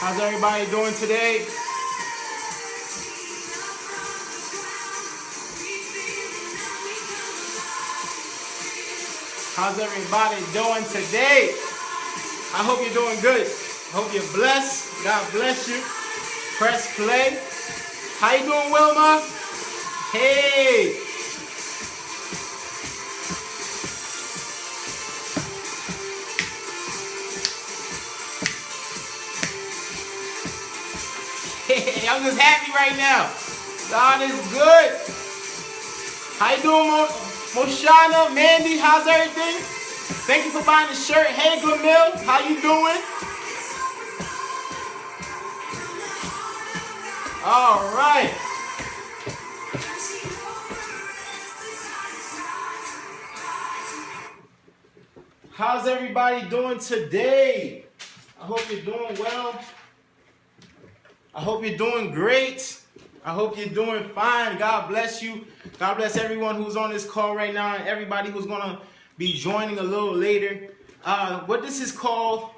How's everybody doing today? How's everybody doing today? I hope you're doing good. I hope you're blessed. God bless you. Press play. How you doing, Wilma? Hey. Hey, I'm just happy right now. God is good. How you doing, Moshana, Mandy? How's everything? Thank you for buying the shirt. Hey, Glamil, how you doing? All right. How's everybody doing today? I hope you're doing well. I hope you're doing great. I hope you're doing fine. God bless you. God bless everyone who's on this call right now and everybody who's going to be joining a little later. What this is called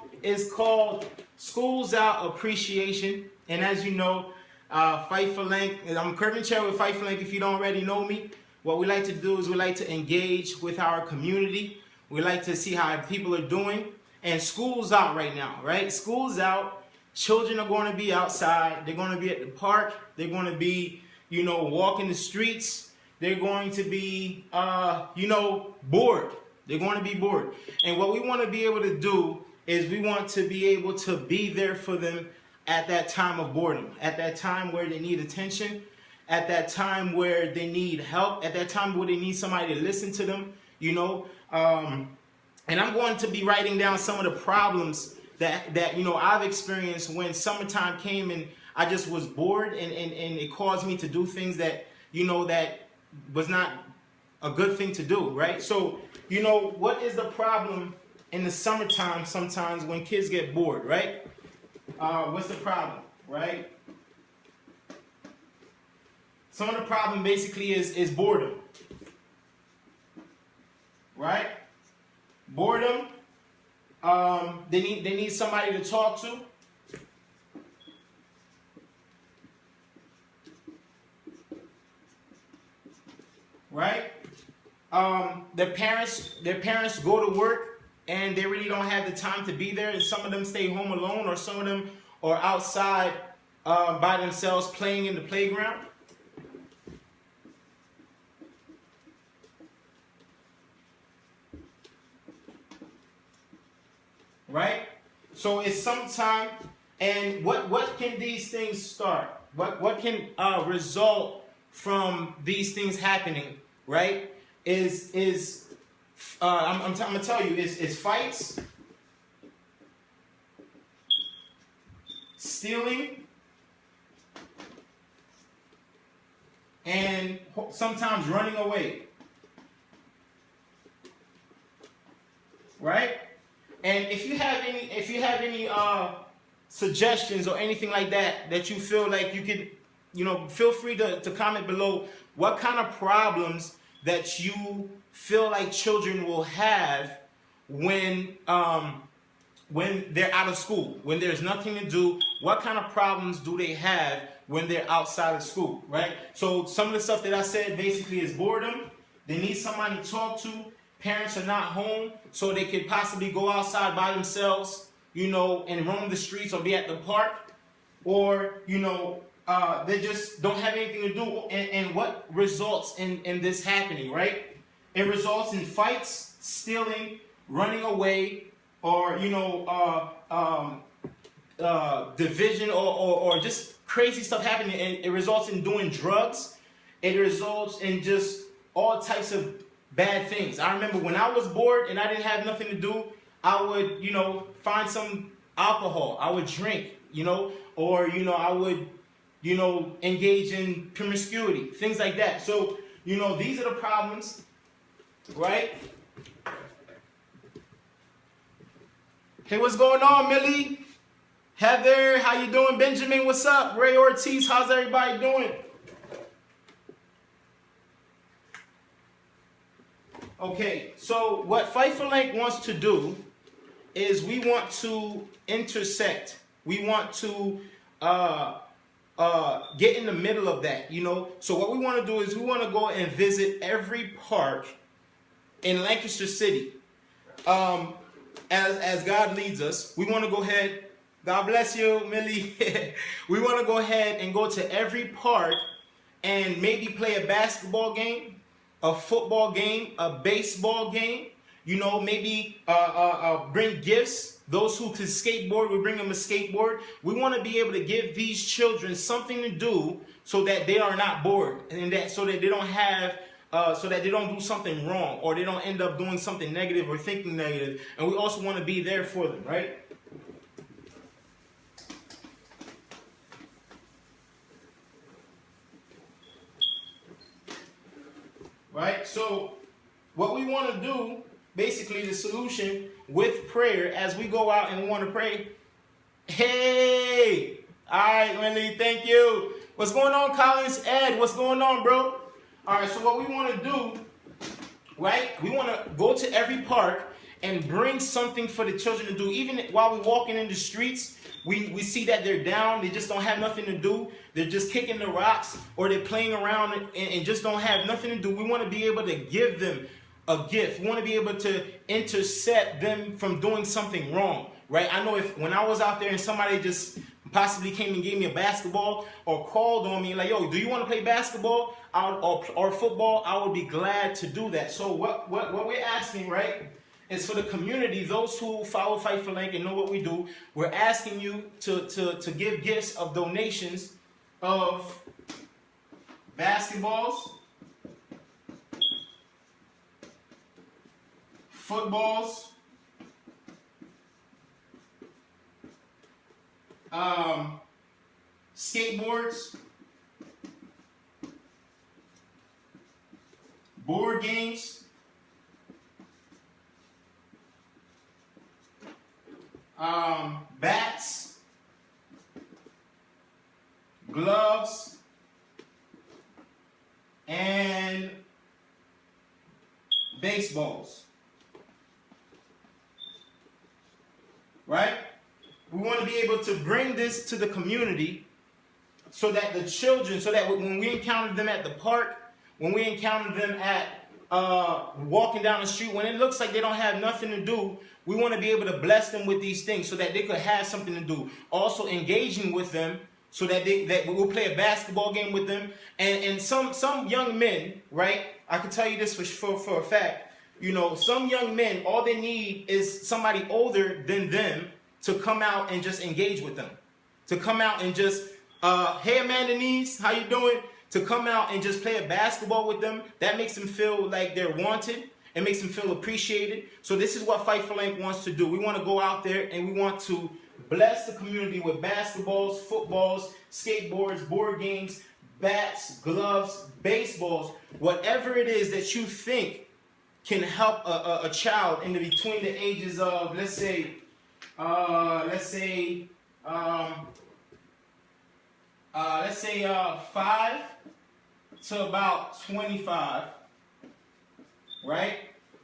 Schools Out Appreciation. And as you know, Fight for Length. I'm Kervin Chair with Fight for Length. If you don't already know me, what we like to do is we like to engage with our community. We like to see how people are doing. And school's out right now, right? School's out. Children are going to be outside. They're going to be at the park. They're going to be, walking the streets. They're going to be, bored. They're going to be bored. And what we want to be able to do is we want to be able to be there for them at that time of boredom, at that time where they need attention, at that time where they need help, at that time where they need somebody to listen to them, And I'm going to be writing down some of the problems that I've experienced when summertime came and I just was bored and it caused me to do things that that was not a good thing to do, right? So what is the problem in the summertime sometimes when kids get bored, right? What's the problem, right? Some of the problem basically is boredom, right? Boredom. They need somebody to talk to. Right? Their parents go to work and they really don't have the time to be there. And some of them stay home alone, or some of them are outside by themselves playing in the playground. Right? So it's sometime, and what can these things start? What can result from these things happening? Right? I'm gonna tell you is fights, stealing, and sometimes running away. Right? And if you have any suggestions or anything like that you feel like you could, feel free to comment below what kind of problems that you feel like children will have when they're out of school, when there's nothing to do. What kind of problems do they have when they're outside of school, right? So some of the stuff that I said basically is boredom. They need somebody to talk to. Parents are not home, so they could possibly go outside by themselves, and roam the streets or be at the park, or, they just don't have anything to do. And what results in this happening, right? It results in fights, stealing, running away, or, division or just crazy stuff happening. And it results in doing drugs. It results in just all types of bad things. I remember when I was bored and I didn't have nothing to do, I would, find some alcohol. I would drink, or, I would, engage in promiscuity, things like that. So, these are the problems, right? Hey, what's going on, Millie? Heather, how you doing? Benjamin, what's up? Ray Ortiz, how's everybody doing? Okay, so what Fight for Length wants to do is we want to intersect we want to get in the middle of that, you know. So what we want to do is we want to go and visit every park in Lancaster City. As God leads us, we want to go ahead. God bless you, Millie. We want to go ahead and go to every park and maybe play a basketball game, a football game, a baseball game. You know, maybe bring gifts. Those who can skateboard, we bring them a skateboard. We want to be able to give these children something to do so that they are not bored, and that so that they don't have. So that they don't do something wrong, or they don't end up doing something negative or thinking negative. And we also want to be there for them, right? Right? So what we want to do, basically the solution with prayer, as we go out and we want to pray. Hey! All right, Wendy, thank you. What's going on, Collins? Ed, what's going on, bro? All right, so what we want to do, right, we want to go to every park and bring something for the children to do. Even while we're walking in the streets, we see that they're down. They just don't have nothing to do. They're just kicking the rocks, or they're playing around and just don't have nothing to do. We want to be able to give them a gift. We want to be able to intercept them from doing something wrong, right? I know if when I was out there and somebody just possibly came and gave me a basketball or called on me like, yo, do you want to play basketball or football? I would be glad to do that. So what we're asking, right, is for the community, those who follow Fight for Lanc and know what we do, we're asking you to give gifts of donations of basketballs, footballs, skateboards, board games, bats, gloves, and baseballs. Right? We want to be able to bring this to the community so that the children, so that when we encounter them at the park, when we encounter them at walking down the street, when it looks like they don't have nothing to do, we want to be able to bless them with these things so that they could have something to do. Also engaging with them so that we'll play a basketball game with them. And some young men, right? I can tell you this for a fact. You know, some young men, all they need is somebody older than them to come out and just engage with them. To come out and just, hey, Amanda Nees, how you doing? To come out and just play a basketball with them. That makes them feel like they're wanted. It makes them feel appreciated. So this is what Fight for Lanc wants to do. We want to go out there and we want to bless the community with basketballs, footballs, skateboards, board games, bats, gloves, baseballs, whatever it is that you think can help a child in between the ages of, let's say 5 to about 25, right?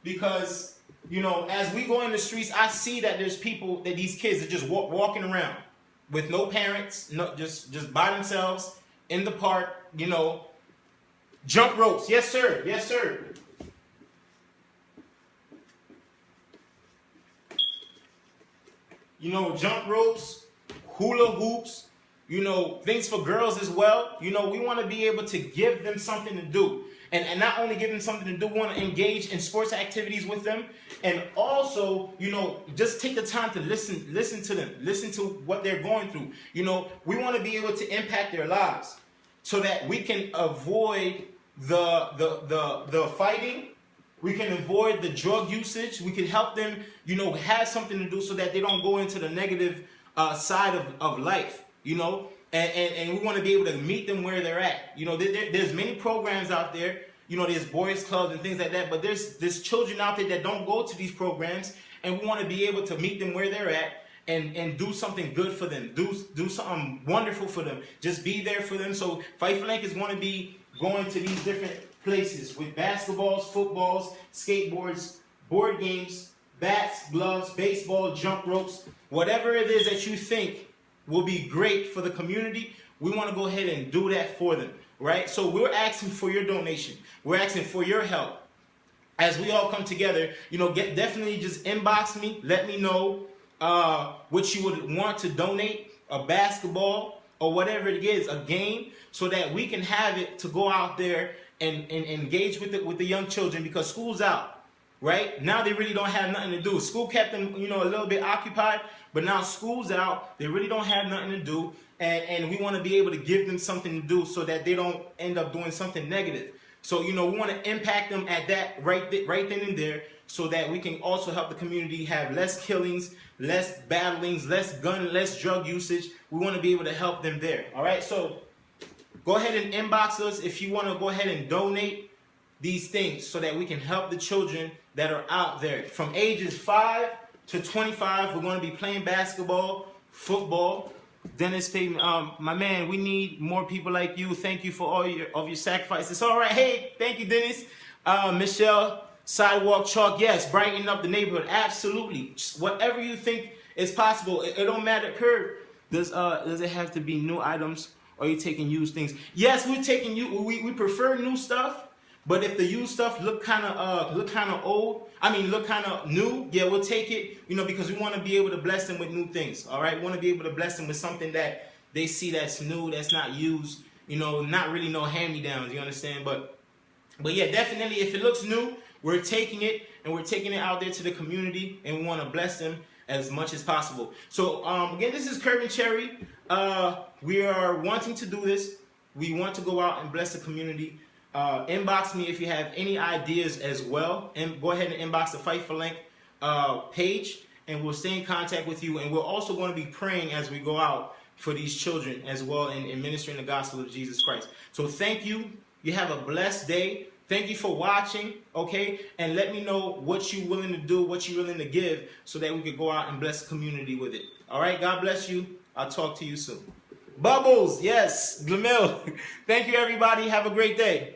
Because, you know, as we go in the streets, I see that there's people, that these kids are just walking around with no parents, just by themselves in the park, you know. Jump ropes, yes sir, yes sir. You know, jump ropes, hula hoops, you know, things for girls as well. You know, we want to be able to give them something to do. And not only give them something to do, we want to engage in sports activities with them. And also, you know, just take the time to listen to them. Listen to what they're going through. You know, we want to be able to impact their lives so that we can avoid the fighting. We can avoid the drug usage. We can help them, you know, have something to do so that they don't go into the negative side of life, you know. And we want to be able to meet them where they're at. You know, there's many programs out there. You know, there's boys clubs and things like that. But there's children out there that don't go to these programs. And we want to be able to meet them where they're at and do something good for them. Do something wonderful for them. Just be there for them. So Fight for Lanc is going to be going to these different places with basketballs, footballs, skateboards, board games, bats, gloves, baseball, jump ropes, whatever it is that you think will be great for the community, we want to go ahead and do that for them, right? So we're asking for your donation. We're asking for your help. As we all come together, definitely just inbox me. Let me know what you would want to donate, a basketball or whatever it is, a game, so that we can have it to go out there and engage with the young children, because school's out, right? Now they really don't have nothing to do. School kept them, a little bit occupied, but now school's out. They really don't have nothing to do, and we want to be able to give them something to do so that they don't end up doing something negative. So, we want to impact them at that right then and there, so that we can also help the community have less killings, less battlings, less drug usage. We want to be able to help them there. All right. So go ahead and inbox us if you want to go ahead and donate these things, so that we can help the children that are out there from ages 5 to 25. We're going to be playing basketball, football. Dennis Payton, my man, we need more people like you. Thank you for all your sacrifices. All right, hey, thank you, Dennis. Michelle, Sidewalk Chalk, yes, brighten up the neighborhood, absolutely. Just whatever you think is possible. It don't matter. Kurt, does it have to be new items, or are you taking used things? Yes, we're taking we prefer new stuff. But if the used stuff look kind of old, look kind of new, yeah, we'll take it, because we want to be able to bless them with new things, all right? We want to be able to bless them with something that they see that's new, that's not used, not really no hand-me-downs, you understand? But yeah, definitely, if it looks new, we're taking it, and we're taking it out there to the community, and we want to bless them as much as possible. So, again, this is Kirby Cherry. We are wanting to do this. We want to go out and bless the community. Inbox me if you have any ideas as well, and go ahead and inbox the Fight for Length page, and we'll stay in contact with you. And we're also going to be praying as we go out for these children as well, and ministering the gospel of Jesus Christ. So thank you. You have a blessed day. Thank you for watching, okay? And let me know what you're willing to do, what you're willing to give, so that we could go out and bless the community with it. All right, God bless you. I'll talk to you soon. Bubbles, yes, Glamil. Thank you, everybody. Have a great day.